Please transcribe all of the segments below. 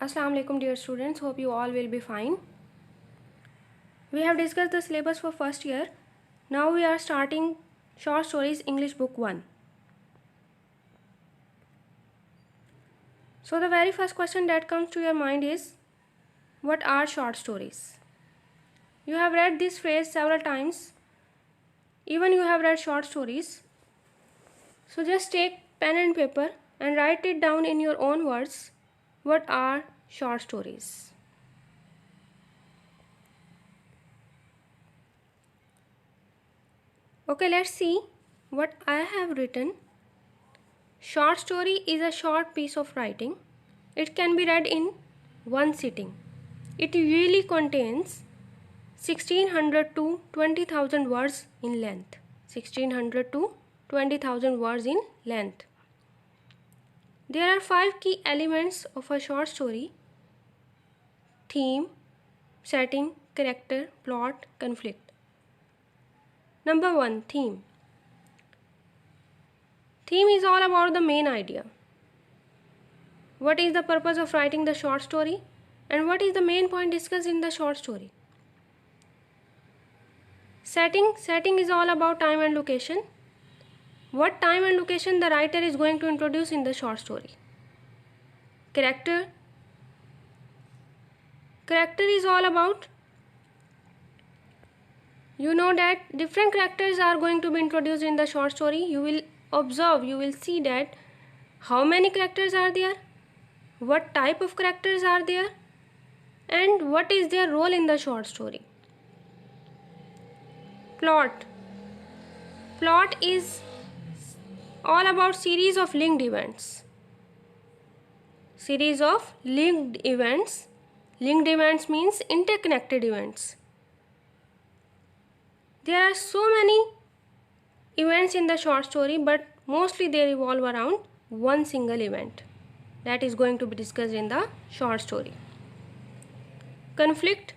Assalamu alaikum dear students, hope you all will be fine. We have discussed the syllabus for first year. Now we are starting short stories English book 1. So the very first question that comes to your mind is, what are short stories? You have read this phrase several times. Even you have read short stories. So just take pen and paper and write it down in your own words. What are short stories? Okay, let's see what I have written. Short story is a short piece of writing. It can be read in one sitting. It usually contains 1600 to 20,000 words in length. 1600 to 20,000 words in length. There are 5 key elements of a short story: theme, setting, character, plot, conflict. Number 1, theme. Theme is all about the main idea. What is the purpose of writing the short story, and what is the main point discussed in the short story? Setting is all about time and location. What time and location the writer is going to introduce in the short story. Character is all about, you know that different characters are going to be introduced in the short story. You will observe, you will see that how many characters are there, what type of characters are there, and what is their role in the short story. Plot is all about series of linked events. Linked events means interconnected events. There are so many events in the short story, but mostly they revolve around one single event that is going to be discussed in the short story. Conflict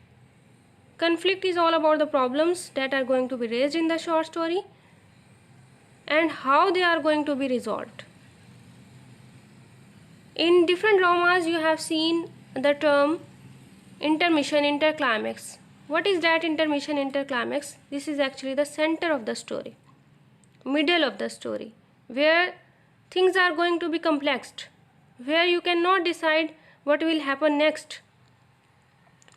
is all about the problems that are going to be raised in the short story and how they are going to be resolved. In different dramas you have seen the term intermission, interclimax. What is that intermission, interclimax? This is actually the center of the story, middle of the story, where things are going to be complexed, where you cannot decide what will happen next.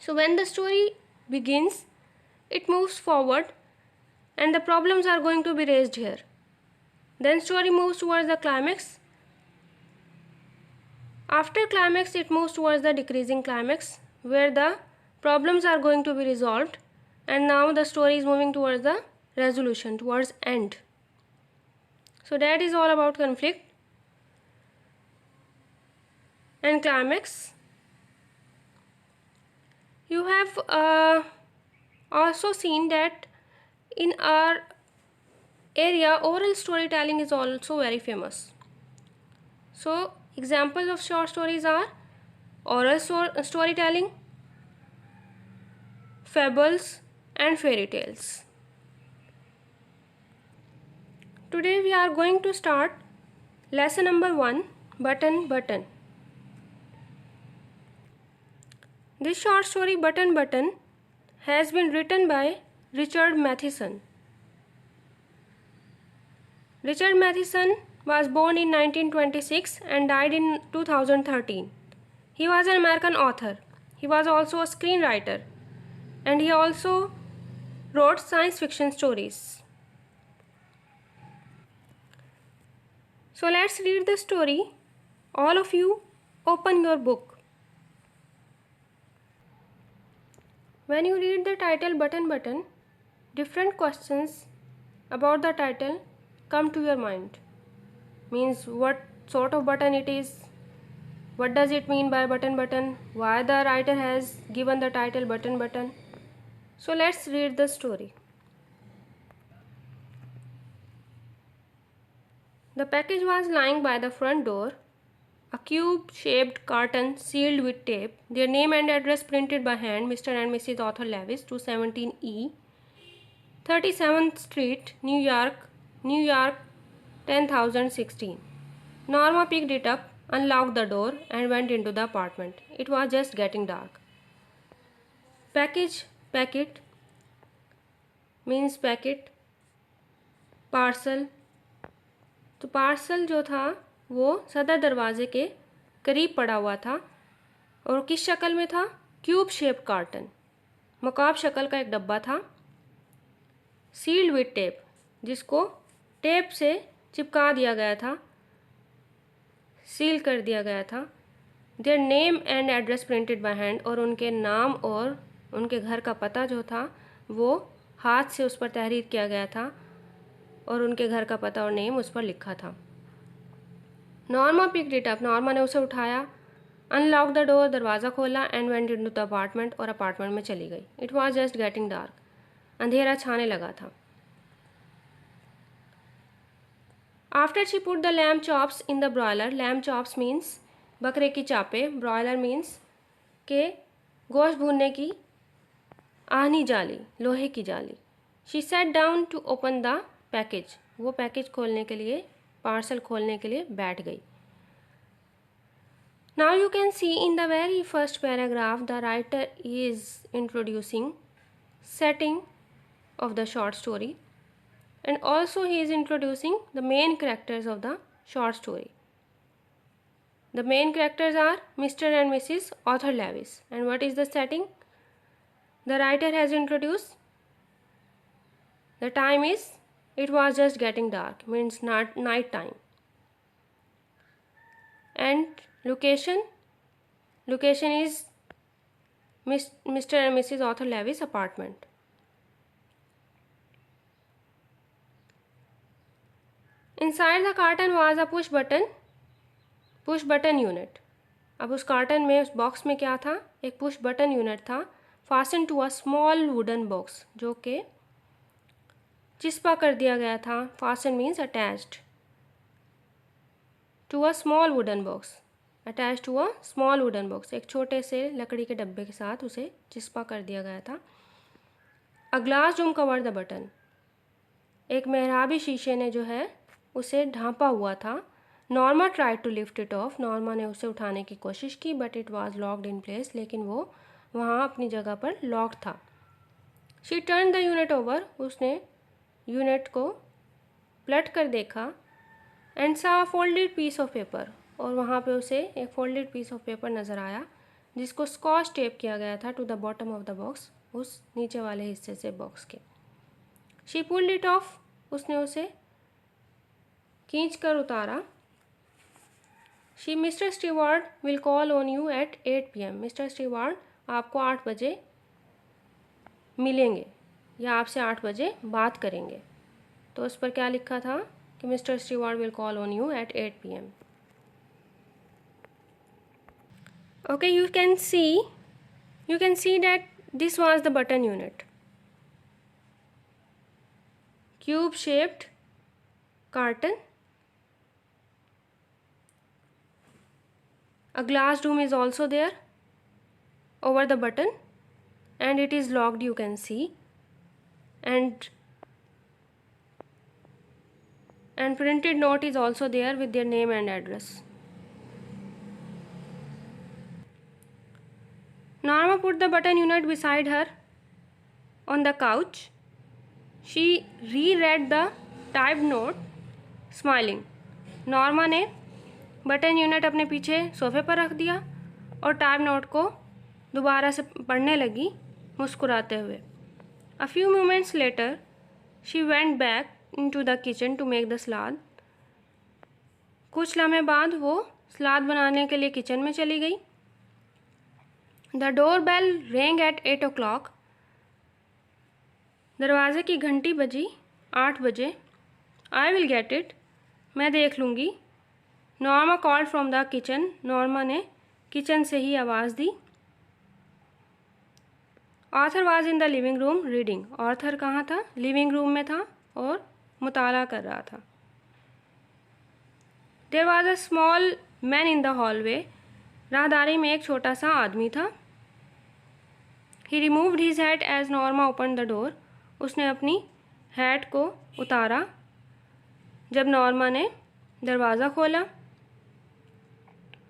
So when the story begins, it moves forward and the problems are going to be raised here. Then story moves towards the climax. After climax, it moves towards the decreasing climax, where the problems are going to be resolved, and now the story is moving towards the resolution, towards end. So that is all about conflict and climax. You have also seen that in our area oral storytelling is also very famous. So examples of short stories are oral storytelling, fables, and fairy tales. Today we are going to start lesson number 1, Button. This short story Button has been written by Richard Matheson. Richard Matheson was born in 1926 and died in 2013. He was an American author. He was also a screenwriter, and he also wrote science fiction stories. So let's read the story. All of you, open your book. When you read the title Button, different questions about the title come to your mind. Means what sort of button it is, what does it mean by button, why the writer has given the title Button. So let's read the story. The package was lying by the front door, a cube-shaped carton sealed with tape, their name and address printed by hand, Mr. and Mrs. Arthur Levis, 217E, 37th Street, New York, 10,016. Norma picked it up unlocked the door and went into the apartment. It was just getting dark. Packet means packet, parcel. तो parcel जो था वो सदर दरवाजे के करीब पड़ा हुआ था और किस शक्ल में था? क्यूब शेप कार्टन, मकाब शक्ल का एक डब्बा था। सील्ड विथ टेप, जिसको टेप से चिपका दिया गया था, सील कर दिया गया था। Their name and address printed by hand, और उनके नाम और उनके घर का पता जो था वो हाथ से उस पर तहरीर किया गया था और उनके घर का पता और नेम उस पर लिखा था। Norma picked it up, Norma ने उसे उठाया। अनलॉक द डोर, दरवाज़ा खोला। And went into the apartment, और अपार्टमेंट में चली गई। It was just getting dark, अंधेरा छाने लगा था। After she put the lamb chops in the broiler, lamb chops means बकरे की चापे, ब्रॉयलर मीन्स के गोश्त भूनने की आहनी जाली, लोहे की जाली। She set down to open the package, वो पैकेज खोलने के लिए, पार्सल खोलने के लिए बैठ गई। Now you can see in the very first paragraph the writer is introducing setting of the short story, and also he is introducing the main characters of the short story. The main characters are Mr. and Mrs. Arthur Lewis. And what is the setting? The writer has introduced the time is, it was just getting dark, means not night time. And location is Mr. and Mrs. Arthur Lewis apartment. Inside the carton was a push button unit. अब उस carton में, उस box में क्या था? एक push button unit था। Fasten to a small wooden box, जो कि चिस्पा कर दिया गया था। Fasten means attached to a small wooden box, attach to a small wooden box, एक छोटे से लकड़ी के डब्बे के साथ उसे चिस्पा कर दिया गया था। A glass Doom cover the button, एक मेहराबी शीशे ने जो है उसे ढांपा हुआ था। Norma tried to lift it off, Norma ने उसे उठाने की कोशिश की, but it was locked in place, लेकिन वो वहाँ अपनी जगह पर लॉक था। She turn the unit over, उसने यूनिट को पलट कर देखा। एंड सा फोल्डेड पीस ऑफ पेपर, और वहाँ पे उसे एक फोल्डेड पीस ऑफ पेपर नज़र आया जिसको स्कॉच टेप किया गया था to the bottom of the box, उस नीचे वाले हिस्से से बॉक्स के। शी पुल्ड इट ऑफ, उसने उसे खींच कर उतारा। She Mister Steward will call on you at 8 PM, Mister Steward आपको 8 बजे मिलेंगे या आपसे 8 बजे बात करेंगे। तो उस पर क्या लिखा था कि Mister Steward will call on you at 8 PM. Okay, you can see that this was the button unit, cube shaped carton. A glass dome is also there over the button, and it is locked, you can see, and printed note is also there with their name and address. Norma put the button unit beside her on the couch. She reread the typed note, smiling. Norma ने button unit अपने पीछे सोफे पर रख दिया और type note को दोबारा से पढ़ने लगी मुस्कुराते हुए। A few moments later, she went back into the kitchen to make the salad. कुछ लम्हे बाद वो सलाद बनाने के लिए किचन में चली गई। The doorbell rang at 8 o'clock. दरवाजे की घंटी बजी 8 बजे। I will get it. मैं देख लूँगी। Norma called from the kitchen. Norma ने किचन से ही आवाज़ दी। Arthur was in the living room reading. Arthur कहाँ था? लिविंग रूम में था और मुताला कर रहा था. There was a small man in the hallway. राहदारी में एक छोटा सा आदमी था. He removed his hat as Norma open the door. उसने अपनी हैट को उतारा जब नॉर्मा ने दरवाज़ा खोला.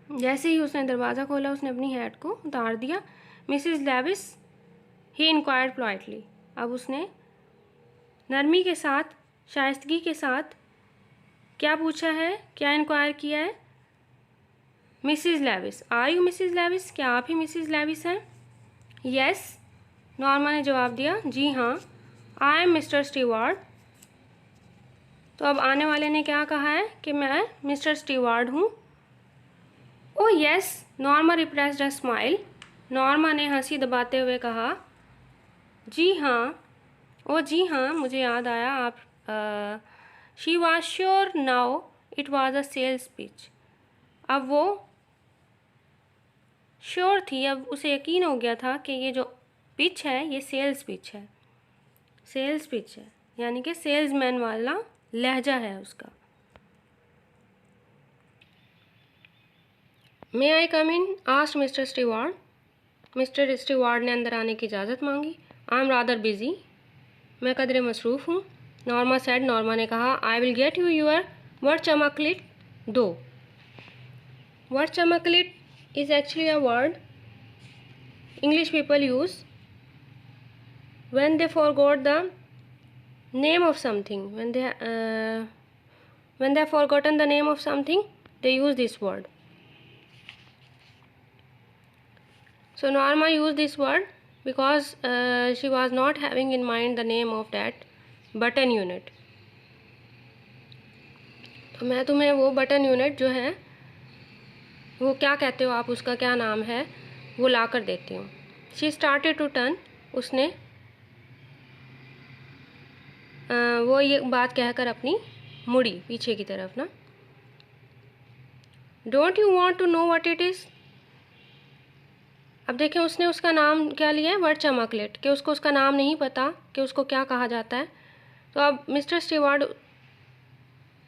जैसे ही उसने दरवाज़ा खोला उसने अपनी हैट को उतार दिया। मिसिज लेविस, ही इंक्वायर्ड पोलाइटली। अब उसने नरमी के साथ, शाइस्तगी के साथ क्या पूछा है, क्या इंक्वायर किया है? Mrs Lewis, are you Mrs Lewis, क्या आप ही मिसिज लेविस हैं? यस, नॉर्मा ने जवाब दिया, जी हाँ, आई एम मिस्टर स्टीवार्ड। तो अब आने वाले ने क्या कहा है कि मैं मिस्टर स्टीवार्ड हूँ। ओ yes, Norma repressed a smile. Norma ने हंसी दबाते हुए कहा, जी हाँ, ओ जी हाँ, मुझे याद आया, आप she was sure now it was a sales pitch. अब वो श्योर थी, अब उसे यकीन हो गया था कि ये जो पिच है ये सेल्स पिच है। सेल्स पिच है यानी कि सेल्समैन वाला लहजा है उसका। May I come in, asked mister Steward. Mister Steward ने अंदर आने की इजाज़त मांगी। आई एम रादर बिजी, मैं कदरे मसरूफ़ हूँ। नॉर्मा सेड, नॉर्मा ने कहा, I will get you your word चमकलिट दो। वर्ड चमकलिट is actually a word English people use when they forgot the name of something. When they have forgotten the name of something, they use this word. So Norma used this word because she was not having in mind the name of that button unit. तो मैं तुम्हें वो button unit जो है वो क्या कहते हो आप, उसका क्या नाम है, वो ला कर देती हूँ। शी स्टार्टेड टू टर्न, उसने वो ये बात कहकर अपनी मुड़ी पीछे की तरफ ना। Don't you want to know what it is. अब देखें उसने उसका नाम क्या लिया है, वर्ड चमकलेट, कि उसको उसका नाम नहीं पता कि उसको क्या कहा जाता है। तो अब मिस्टर स्टीवार्ड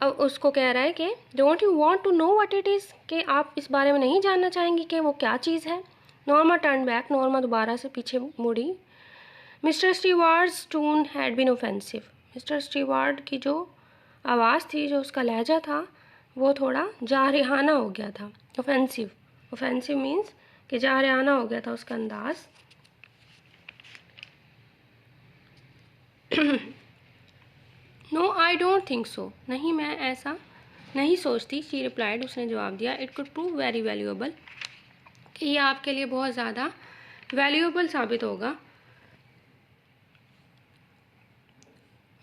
अब उसको कह रहा है कि don't you want to know what it is, कि आप इस बारे में नहीं जानना चाहेंगी कि वो क्या चीज़ है। नॉर्मा टर्न बैक, नॉर्मा दोबारा से पीछे मुड़ी। Mister Steward's tone had been offensive. Mister Steward की जो आवाज़ थी, जो उसका लहजा था, वो थोड़ा जारहाना हो गया था। ऑफेंसिव, ऑफेंसिव मीन्स कि जारहाना हो गया था उसका अंदाज़। No I don't think so, नहीं मैं ऐसा नहीं सोचती। शी रिप्लाइड, उसने जवाब दिया, it could prove very valuable, कि ये आपके लिए बहुत ज़्यादा वैल्यूएबल साबित होगा।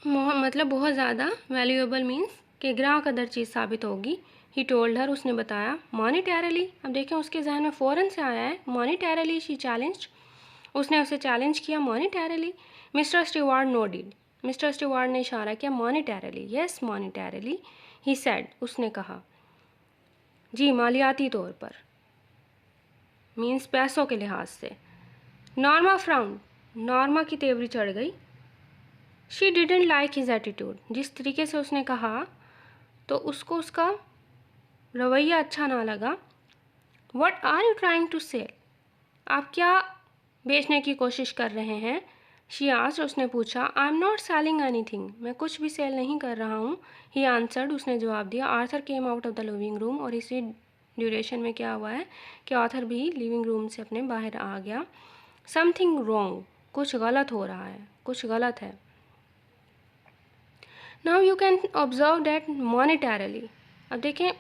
मतलब बहुत ज़्यादा वैल्यूएबल मीन्स कि ग्राह कदर चीज़ साबित होगी। ही टोल्ड हर, उसने बताया। मॉनिटरली, अब देखें उसके जहन में फ़ौरन से आया है मॉनिटरली। शी चैलेंज्ड, उसने उसे चैलेंज किया monetarily. Mister Steward nodded, mister Steward ने इशारा किया मॉनिटरली। यस मॉनिटरली, ही सेड, उसने कहा, जी मालियाती तौर पर, मीन्स पैसों के लिहाज से। नॉर्मा फ्राउंड, नॉर्मा की तेवरी चढ़ गई। She didn't like his attitude, जिस तरीके से उसने कहा तो उसको उसका रवैया अच्छा ना लगा। What are you trying to sell, आप क्या बेचने की कोशिश कर रहे हैं। शी आस्क्ड, उसने पूछा। आई एम नॉट सेलिंग एनीथिंग, मैं कुछ भी सेल नहीं कर रहा हूँ। ही आंसर्ड, उसने जवाब दिया। Arthur came out of the living room, और इसी ड्यूरेशन में क्या हुआ है कि आर्थर भी लिविंग रूम से अपने बाहर आ गया। समथिंग रॉन्ग, कुछ गलत हो रहा है, कुछ गलत है। Now you can observe that मॉनिटरली, अब देखें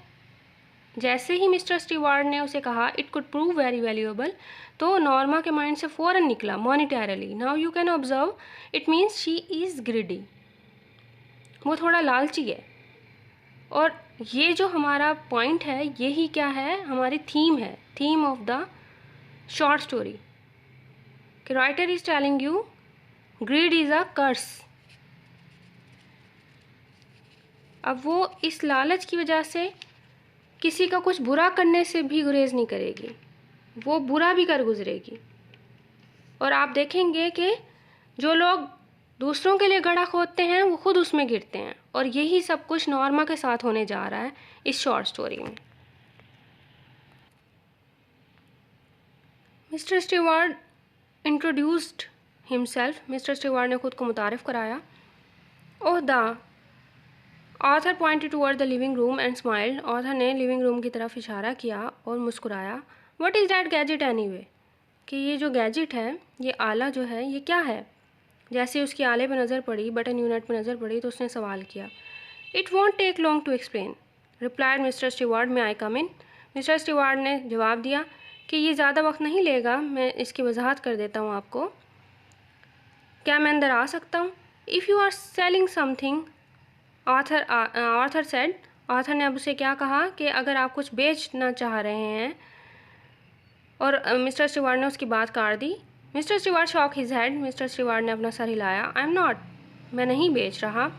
जैसे ही मिस्टर स्टीवार्ड ने उसे कहा it could prove very valuable, तो नॉर्मा के माइंड से फ़ौरन निकला मॉनिटरली। Now you can observe, it means she is greedy, वो थोड़ा लालची है। और ये जो हमारा पॉइंट है यही क्या है, हमारी थीम है, theme of the short story, कि writer is telling you greed is a curse. अब वो इस लालच की वजह से किसी का कुछ बुरा करने से भी गुरेज नहीं करेगी, वो बुरा भी कर गुजरेगी। और आप देखेंगे कि जो लोग दूसरों के लिए गड्ढा खोदते हैं वो खुद उसमें गिरते हैं, और यही सब कुछ नॉर्मा के साथ होने जा रहा है इस शॉर्ट स्टोरी में। Mister steward introduced himself, mister Steward ने खुद को मुतारिफ कराया। ओहदा author pointed toward the living room and smiled. Author ने लिविंग रूम की तरफ इशारा किया और मुस्कुराया। What is that gadget anyway, कि ये जो गैजेट है, ये आला जो है, ये क्या है। जैसे उसकी आले पर नज़र पड़ी, बटन यूनिट पर नज़र पड़ी, तो उसने सवाल किया। It won't take long to explain, replied mister Steward, may I come in. Mister Steward ने जवाब दिया कि ये ज़्यादा वक्त नहीं लेगा, मैं इसकी वजाहत कर देता हूँ आपको। क्या मैं अंदर आ सकता हूँ? If you are selling something, Arthur said. Arthur ने अब उसे क्या कहा कि अगर आप कुछ बेचना चाह रहे हैं, और मिस्टर स्टीवार्ड ने उसकी बात काट दी। Mister Steward shook his head, mister Steward ने अपना सर हिलाया। आई एम नॉट, मैं नहीं बेच रहा।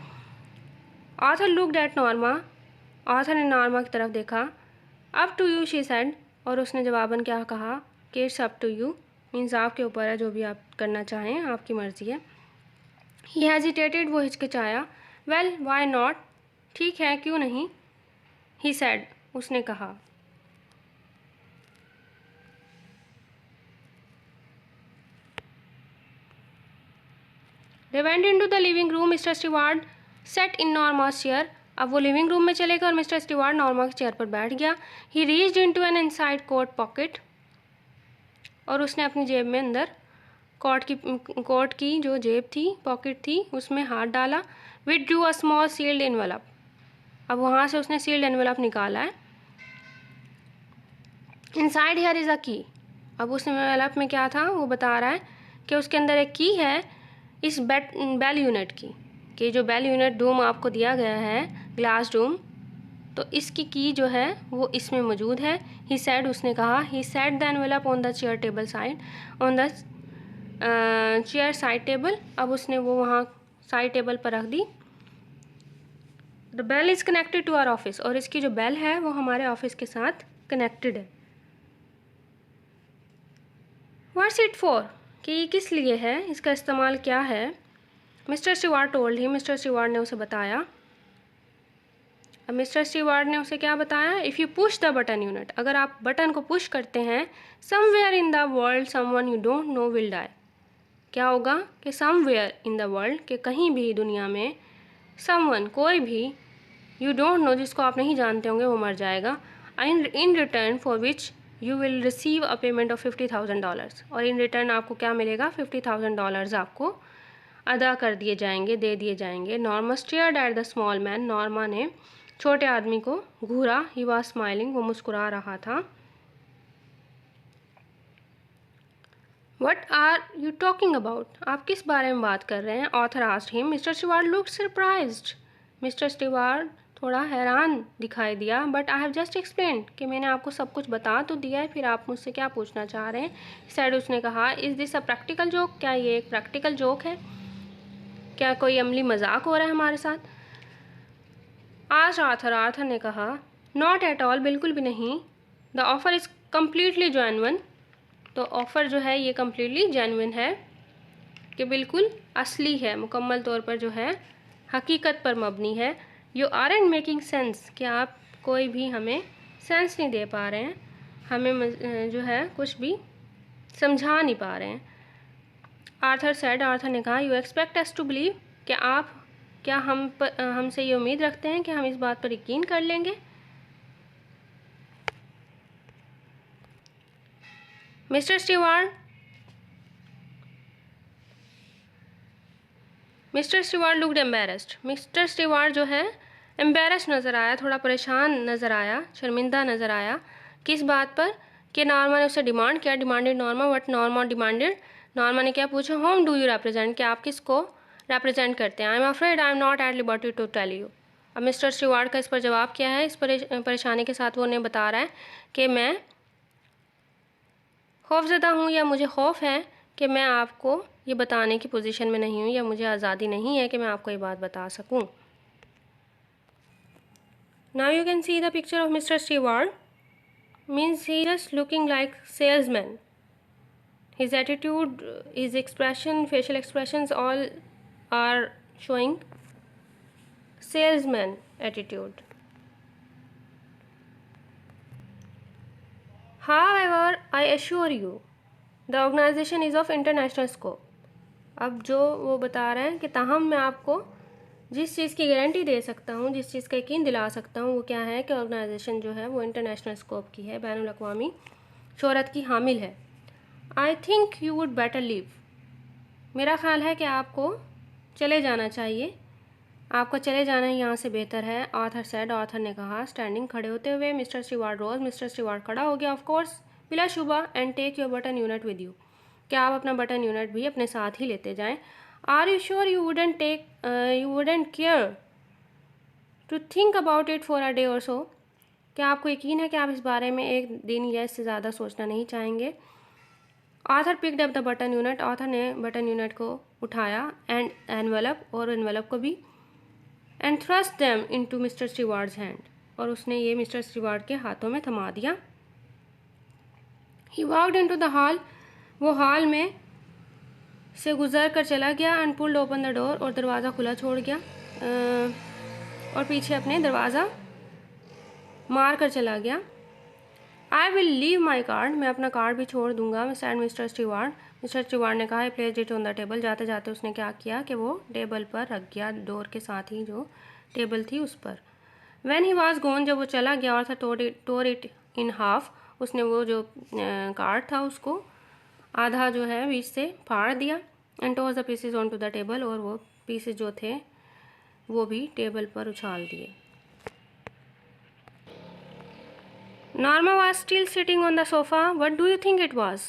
Arthur looked at Norma, Arthur ने नॉर्मा की तरफ देखा। Up to you, she said, और उसने जवाबन क्या कहा कि it's up to you, means आपके ऊपर है, जो भी आप करना चाहें, आपकी मर्ज़ी है। ही हेजिटेटेड, वो हिचकिचाया। वेल वाई नॉट, ठीक है, क्यों नहीं। ही सेड, उसने कहा। They went into the living room. Mister steward sat in Norma's chair. अब वो लिविंग रूम में चले गए और मिस्टर स्टीवार्ड नॉर्मा की चेयर पर बैठ गया। He reached into an inside coat pocket, और उसने अपनी जेब में अंदर कोट की जो जेब थी, पॉकेट थी, उसमें हाथ डाला। Withdrew a small sealed envelope. अब वहाँ से उसने सील्ड एनवेलप निकाला है। Inside here is a key. अब उस एनवेलप में क्या था वो बता रहा है कि उसके अंदर एक की है इस बेल यूनिट की, कि जो बेल यूनिट डूम आपको दिया गया है, ग्लास डूम, तो इसकी की जो है वो इसमें मौजूद है। ही सेड, उसने कहा। He set the envelope on the chair table side, on the chair side table. अब उसने वो वहाँ साइड टेबल पर रख दी। The bell is connected to our office, और इसकी जो बेल है वो हमारे ऑफिस के साथ कनेक्टेड है। व्हाट्स इट फॉर, कि ये किस लिए है, इसका इस्तेमाल क्या है। Mister steward told he, mister Steward ने उसे बताया। अब मिस्टर स्टीवार्ड ने उसे क्या बताया। If you push the button unit, अगर आप बटन को पुश करते हैं, somewhere in the world someone you don't know will die, क्या होगा कि समवेयर इन द वर्ल्ड, कि कहीं भी दुनिया में, समवन, कोई भी, यू डोंट नो, जिसको आप नहीं जानते होंगे, वो मर जाएगा। In return for which you will receive a payment of $50,000, और इन रिटर्न आपको क्या मिलेगा, $50,000 आपको अदा कर दिए जाएंगे, दे दिए जाएंगे। Norma stared at the small man, Norma ने छोटे आदमी को घूरा। ही वॉज स्माइलिंग, वो मुस्कुरा रहा था। What are you talking about, आप किस बारे में बात कर रहे हैं। Arthur asked him. Mister Steward looked surprised, mister Steward थोड़ा हैरान दिखाई दिया। But I have just explain, कि मैंने आपको सब कुछ बता तो दिया है, फिर आप मुझसे क्या पूछना चाह रहे हैं। सैड, उसने कहा। Is this a practical joke, क्या ये एक प्रैक्टिकल जोक है, क्या कोई अमली मजाक हो रहा है हमारे साथ। आज आर्थर ने कहा। नॉट एट ऑल, बिल्कुल भी नहीं। The offer is completely genuine, तो ऑफ़र जो है ये कम्प्लीटली जेन्युइन है, कि बिल्कुल असली है, मुकम्मल तौर पर जो है हकीकत पर मबनी है। यू आरंट मेकिंग सेंस, कि आप कोई भी हमें सेंस नहीं दे पा रहे हैं, हमें जो है कुछ भी समझा नहीं पा रहे हैं। आर्थर सेड, आर्थर ने कहा। You expect us to believe, कि आप क्या हमसे ये उम्मीद रखते हैं कि हम इस बात पर यकीन कर लेंगे। Mister Steward looked embarrassed, mister steward जो है एम्बेरस नज़र आया, थोड़ा परेशान नज़र आया, शर्मिंदा नज़र आया। किस बात पर, कि नॉर्मा ने उससे डिमांड किया। Demanded Norma, what Norma demanded, Norma ने क्या पूछा। होम डू यू रिप्रेजेंट, कि आप किसको रिप्रेजेंट करते हैं। I am afraid I am not at liberty to tell you. अब मिस्टर स्टीवार्ड का इस पर जवाब क्या है। इस परेशानी के साथ वो उन्हें बता रहा है कि मैं खौफज़दा हूँ, या मुझे खौफ है कि मैं आपको ये बताने की पोजीशन में नहीं हूँ, या मुझे आज़ादी नहीं है कि मैं आपको ये बात बता सकूँ। Now you can see the picture of mister steward, means he just looking like salesman. His attitude, his expression, facial expressions all are showing salesman attitude. However, I assure you, the organization is of international scope. अब जो वो बता रहे हैं कि ताहम मैं आपको जिस चीज़ की गारंटी दे सकता हूँ, जिस चीज़ का यकीन दिला सकता हूँ, वो क्या है कि ऑर्गेनाइजेशन जो है वो इंटरनेशनल स्कोप की है, बैनुल अक़वामी शोहरत की हामिल है। I think you would better leave. मेरा ख्याल है कि आपको चले जाना चाहिए, आपका चले जाना ही यहाँ से बेहतर है। ऑथर सेड, ऑथर ने कहा। स्टैंडिंग, खड़े होते हुए। Mister Steward rose, mister Steward खड़ा हो गया। ऑफ कोर्स, बिला शुबा। And take your button unit with you. क्या आप अपना बटन यूनिट भी अपने साथ ही लेते जाएं? Are you sure you wouldn't care to think about it for a day or so? क्या आपको यकीन है कि आप इस बारे में एक दिन या इससे ज़्यादा सोचना नहीं चाहेंगे? Arthur picked up the button unit. Arthur ने बटन यूनिट को उठाया, एंड एनवेलप, और एनवेलप को भी, and thrust them into mister Steward's hand, और उसने ये मिस्टर स्टीवार्ड के हाथों में थमा दिया। ही वॉक्ड इनटू द हॉल। वो हॉल में से गुजर कर चला गया। And pulled open the door, और दरवाज़ा खुला छोड़ गया, और पीछे अपने दरवाज़ा मार कर चला गया। I will leave my card. मैं अपना कार्ड भी छोड़ दूंगा, said mister Steward. Mister Steward ने कहा। I placed it on the table. जाते जाते उसने क्या किया कि वो टेबल पर रख गया, डोर के साथ ही जो टेबल थी उस पर। व्हेन ही वॉज गोन, जब वो चला गया, और था टोर इट इन हाफ। उसने वो जो कार्ड था उसको आधा जो है बीच से फाड़ दिया। And toss the pieces on to the table, और वो पीसेज जो थे वो भी टेबल पर उछाल दिए। Norma was still sitting on the sofa. What do you think it was?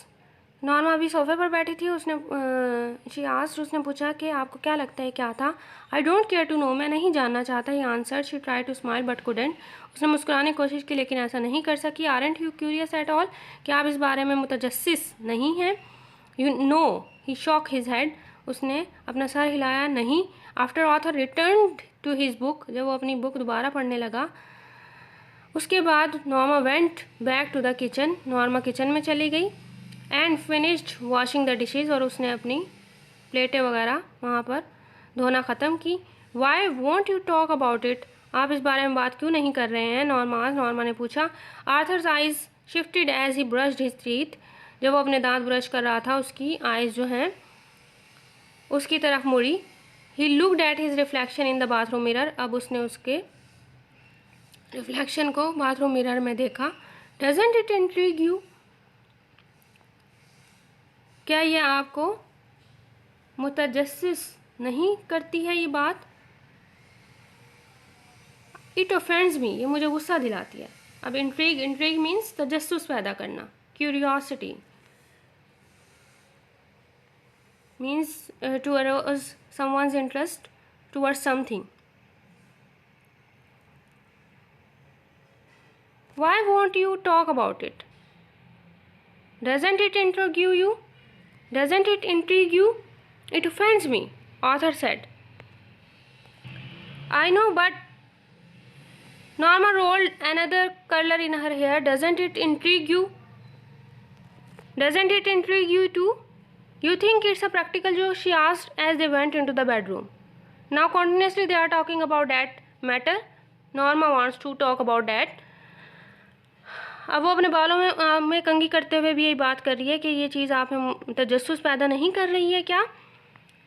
Norma अभी सोफे पर बैठी थी। उसने पूछा कि आपको क्या लगता है क्या था? I don't care to know. मैं नहीं जानना चाहता, he answered. She try to smile but couldn't. उसने मुस्कुराने की कोशिश की लेकिन ऐसा नहीं कर सकी। Aren't you curious at all? क्या आप इस बारे में मुतजस्सिस नहीं हैं? You know. He shook his head. उसने अपना सर हिलाया। नहीं। After Arthur return to his book. जब वो अपनी बुक दोबारा पढ़ने लगा, उसके बाद Norma went back to the kitchen. Norma kitchen में चली गई। And finished washing the dishes, और उसने अपनी प्लेटें वगैरह वहाँ पर धोना ख़त्म की। Why won't you talk about it? आप इस बारे में बात क्यों नहीं कर रहे हैं? नॉर्मा ने पूछा। Arthur's eyes shifted as he brushed his teeth. जब वो अपने दांत ब्रश कर रहा था, उसकी आइज़ जो हैं उसकी तरफ मुड़ी। He looked at his reflection in the bathroom mirror. अब उसने उसके रिफ्लेक्शन को बाथरूम मिरर में देखा। Doesn't it intrigue you? क्या ये आपको मुतजस्सिस नहीं करती है ये बात? इट ऑफेंड्स मी। ये मुझे गुस्सा दिलाती है। अब इंट्रिग मीन्स तजस्सुस पैदा करना, curiosity means to arouse someone's interest towards something. Why won't you talk about it? Doesn't it intrigue you? Doesn't it intrigue you? It offends me, author said. I know, but Norma rolled another curler in her hair. Doesn't it intrigue you? Doesn't it intrigue you too? You think it's a practical joke? She asked as they went into the bedroom. Now continuously they are talking about that matter. Norma wants to talk about that. अब वो अपने बालों में कंघी करते हुए भी यही बात कर रही है कि ये चीज़ आप में तजस्सुस पैदा नहीं कर रही है क्या?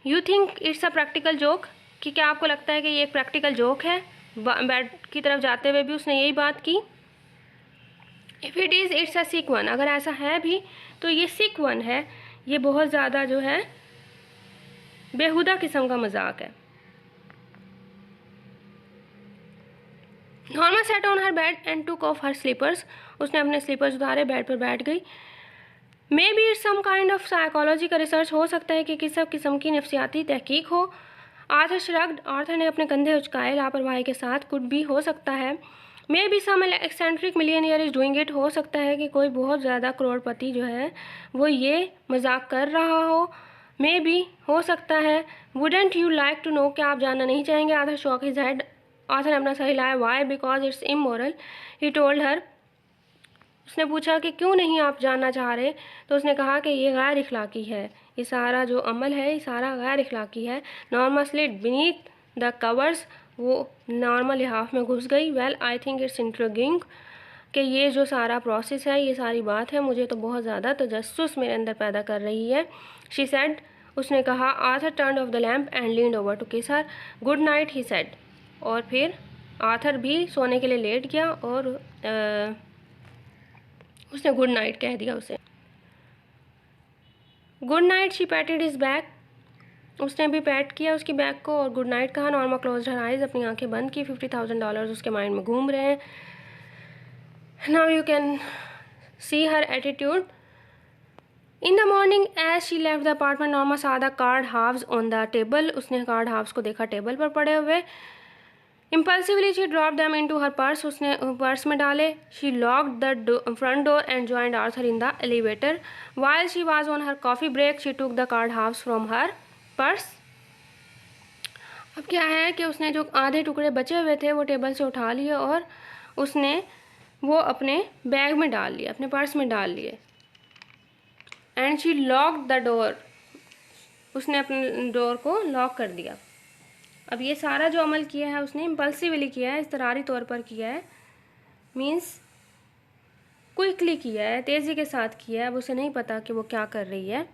You think it's a practical joke? कि क्या आपको लगता है कि ये एक प्रैक्टिकल जोक है? बेड की तरफ जाते हुए भी उसने यही बात की। If it is it's a sick one. अगर ऐसा है भी तो ये सिक वन है, ये बहुत ज़्यादा जो है बेहुदा किस्म का मजाक है। Norma sat on her bed and took off her slippers. उसने अपने स्लीपर्स उतारे, बेड पर बैठ गई। Maybe it's some kind of psychology का रिसर्च। हो सकता है कि किसी किस्म की नफ्सियाती तहकीक हो। Arthur shrugged. आर्थर ने अपने कंधे उचकाए लापरवाही के साथ। कुड भी हो सकता है। Maybe some eccentric millionaire is doing it. हो सकता है कि कोई बहुत ज़्यादा करोड़पति जो है वो ये मजाक कर रहा हो। मे बी हो सकता है। Wouldn't you like to know? क्या आप जानना नहीं चाहेंगे? Arthur shook his head. Arthur ने अपना सर हिलाया। Why? Because it's immoral, he told her. उसने पूछा कि क्यों नहीं आप जानना चाह रहे? तो उसने कहा कि ये गैर इखलाकी है, ये सारा जो अमल है ये सारा गैर इखलाकी है। Norma slid beneath the covers. वो नॉर्मल लिहाफ में घुस गई। Well I think it's intriguing. कि ये जो सारा प्रोसेस है, ये सारी बात है, मुझे तो बहुत ज़्यादा तजस्सुस मेरे अंदर पैदा कर रही है। She said. उसने कहा। Arthur turned off the lamp and leaned over to kiss her. Good night he said. और फिर आर्थर भी सोने के लिए लेट गया और उसने गुड नाइट कह दिया उसे। Good night she पैटेड his back. उसने भी पैट किया उसकी बैक को और गुड नाइट कहा। Norma closed her eyes. अपनी आंखें बंद की। $50,000 उसके माइंड में घूम रहे हैं। Now you can see her attitude. In the morning as she left the apartment Norma saw the card halves on the table. उसने कार्ड हाफ्स को देखा टेबल पर पड़े हुए। Impulsively she drop them into her purse. उसने purse में डाले। She locked the front door and joined Arthur in the elevator. While she was on her coffee break she took the card halves from her purse. अब क्या है कि उसने जो आधे टुकड़े बचे हुए थे वो टेबल से उठा लिए और उसने वो अपने बैग में डाल लिए, अपने पर्स में डाल लिए। And she locked the door. उसने अपने डोर को लॉक कर दिया। अब ये सारा जो अमल किया है उसने इम्पल्सिवली किया है, इज़्तिरारी तौर पर किया है, मीन्स क्विकली किया है, तेज़ी के साथ किया है। अब उसे नहीं पता कि वो क्या कर रही है।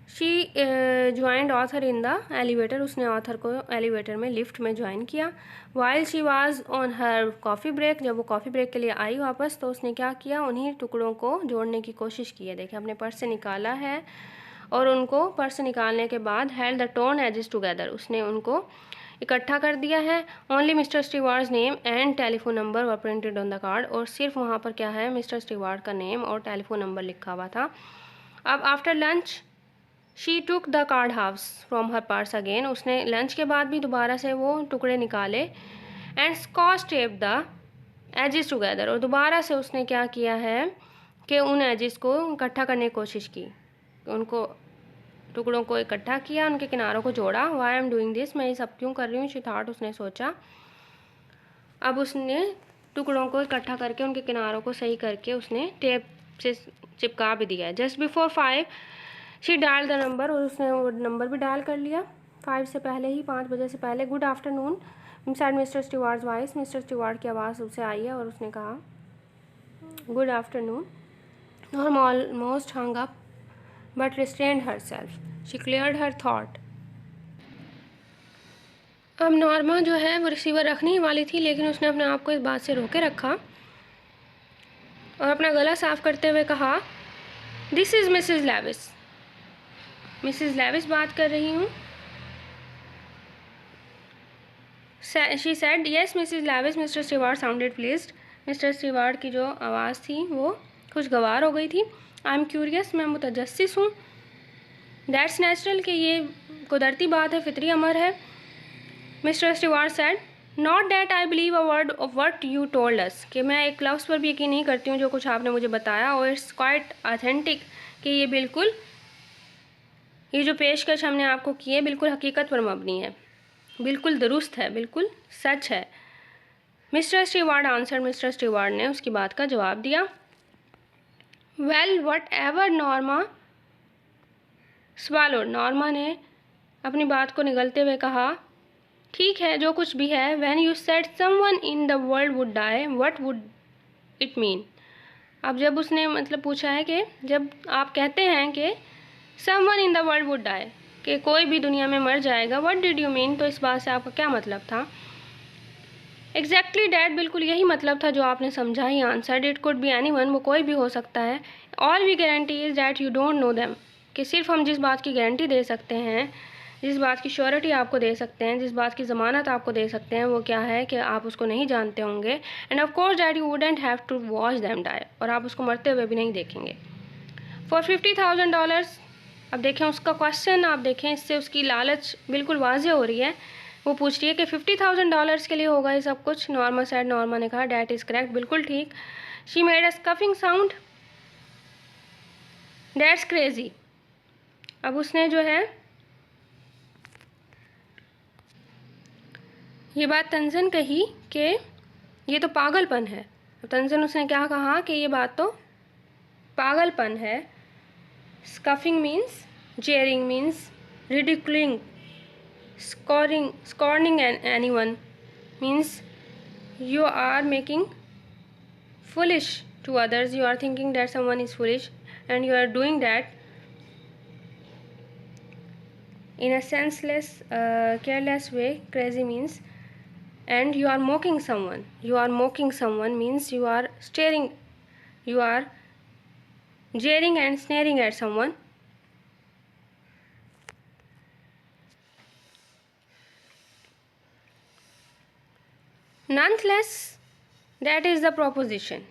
She joined Arthur in the elevator. उसने ऑथर को एलिवेटर में, लिफ्ट में ज्वाइन किया। While she was on her coffee break. जब वो कॉफ़ी ब्रेक के लिए आई वापस तो उसने क्या किया, उन्हीं टुकड़ों को जोड़ने की कोशिश की है। देखिए अपने पर्स से निकाला है और उनको पर्स से निकालने के बाद held the torn edges together. उसने उनको इकट्ठा कर दिया है। Only mister Steward's name and telephone number were printed on the card. और सिर्फ वहाँ पर क्या है, मिस्टर स्टीवार्ड का नेम और टेलीफोन नंबर लिखा हुआ था। अब after lunch she took the card halves from her purse again. उसने लंच के बाद भी दोबारा से वो टुकड़े निकाले। And scotch tape the edges together. और दोबारा से उसने क्या किया है कि उन एजेस को इकट्ठा करने की कोशिश की, उनको टुकड़ों को इकट्ठा किया, उनके किनारों को जोड़ा। वाई एम डूइंग दिस, मैं ये सब क्यों कर रही हूँ, शी थॉट, उसने सोचा। अब उसने टुकड़ों को इकट्ठा करके उनके किनारों को सही करके उसने टेप से चिपका भी दिया है। Just before 5 she dial the number. और उसने वो नंबर भी डायल कर लिया 5 से पहले ही, 5 बजे से पहले। Good afternoon inside mister Steward's voice. Mister Steward की आवाज़ उससे आई है और उसने कहा good afternoon. Norma almost hung up but restrained herself. She cleared her थॉट। अब नॉर्मा जो है वो रिसीवर रखने ही वाली थी, लेकिन उसने अपने आप को इस बात से रोके रखा और अपना गला साफ करते हुए कहा this is Mrs Lewis. Mrs Lewis बात कर रही हूँ। She said yes Mrs Lewis. Mister Steward sounded pleased. Mister Steward की जो आवाज़ थी वो खुशगवार हो गई थी। आई एम क्यूरियस, मैं मुतजस्सिस हूँ। दैट्स नेचुरल, कि ये कुदरती बात है, फितरी अमर है। Mister steward said not that I believe a word of what you told us, कि मैं एक लफ्ज़ पर भी यकीन नहीं करती हूँ जो कुछ आपने मुझे बताया। और इट्स क्वाइट ऑथेंटिक, कि ये बिल्कुल, ये जो पेशकश हमने आपको की है बिल्कुल हकीकत पर मबनी है, बिल्कुल दुरुस्त है, बिल्कुल सच है। Mister steward answer. Mister Steward ने उसकी बात का जवाब दिया। Well what ever Norma swallowed. Norma ने अपनी बात को निगलते हुए कहा ठीक है, जो कुछ भी है। When you said someone in the world would die, what would it mean. अब जब उसने मतलब पूछा है कि जब आप कहते हैं कि someone in the world would die, कि कोई भी दुनिया में मर जाएगा, व्हाट डिड यू मीन, तो इस बात से आपका क्या मतलब था। एग्जैक्टली डैट, बिल्कुल यही मतलब था जो आपने समझा ही। Answer it could be anyone, वो कोई भी हो सकता है। All we guarantee is that you don't know them, कि सिर्फ हम जिस बात की गारंटी दे सकते हैं, जिस बात की श्योरिटी आपको दे सकते हैं, जिस बात की ज़मानत आपको दे सकते हैं, वो क्या है कि आप उसको नहीं जानते होंगे। And of course that you wouldn't have to watch them die, और आप उसको मरते हुए भी नहीं देखेंगे। फॉर $50,000। अब देखें उसका क्वेश्चन, आप देखें इससे उसकी लालच बिल्कुल वाज़ेह हो रही है। वो पूछ रही है कि $50,000 के लिए होगा ये सब कुछ। नॉर्मा सेड, नॉर्मा ने कहा डैट इज़ करेक्ट, बिल्कुल ठीक। She made a scoffing sound, that's crazy. अब उसने जो है ये बात तंजन कही कि ये तो पागलपन है। अब तंजन उसने क्या कहा कि ये बात तो पागलपन है। Scoffing means jeering, means ridiculing, scorning anyone, means you are making foolish to others. You are thinking that someone is foolish and you are doing that in a senseless, careless way. Crazy means, and you are mocking someone. You are mocking someone means you are staring, you are jeering and sneering at someone. Nonetheless, that is the proposition.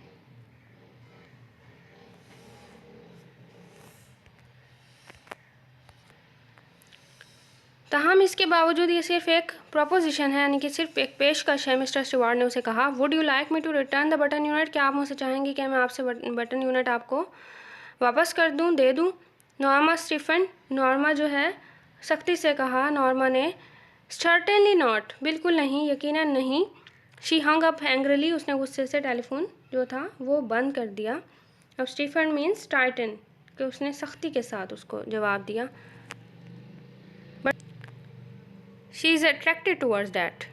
ताहम इसके बावजूद ये सिर्फ एक proposition है, यानी कि सिर्फ एक पेशकश है। मिस्टर स्टीवार्ड ने उसे कहा, would you like me to return the button unit, क्या आप मुझसे चाहेंगे कि मैं आपसे बटन यूनिट आपको वापस कर दूं, दे दूं। नॉर्मा स्टीफन, नॉर्मा जो है सख्ती से कहा, नॉर्मा ने, सर्टेनली नॉट, बिल्कुल नहीं, यकीनन नहीं। शी हंग अप एंग्रली, उसने गुस्से से टेलीफोन जो था वो बंद कर दिया। अब स्टीफन मीन्स टाइटन, कि उसने सख्ती के साथ उसको जवाब दिया। She is attracted towards that.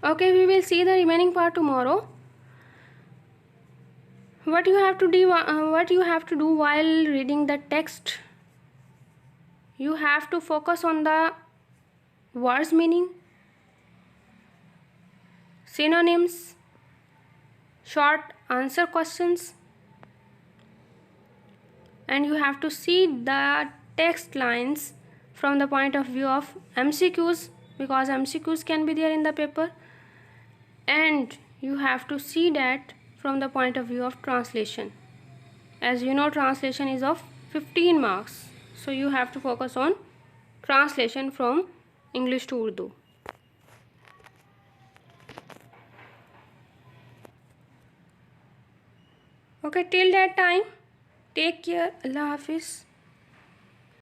Okay, we will see the remaining part tomorrow. What you have to do while reading the text, you have to focus on the words meaning, synonyms, short answer questions, and you have to see the text lines from the point of view of MCQs, because MCQs can be there in the paper, and you have to see that from the point of view of translation. As you know, translation is of 15 marks, so you have to focus on translation from English to Urdu. Okay, till that time, take care. Allah Hafiz.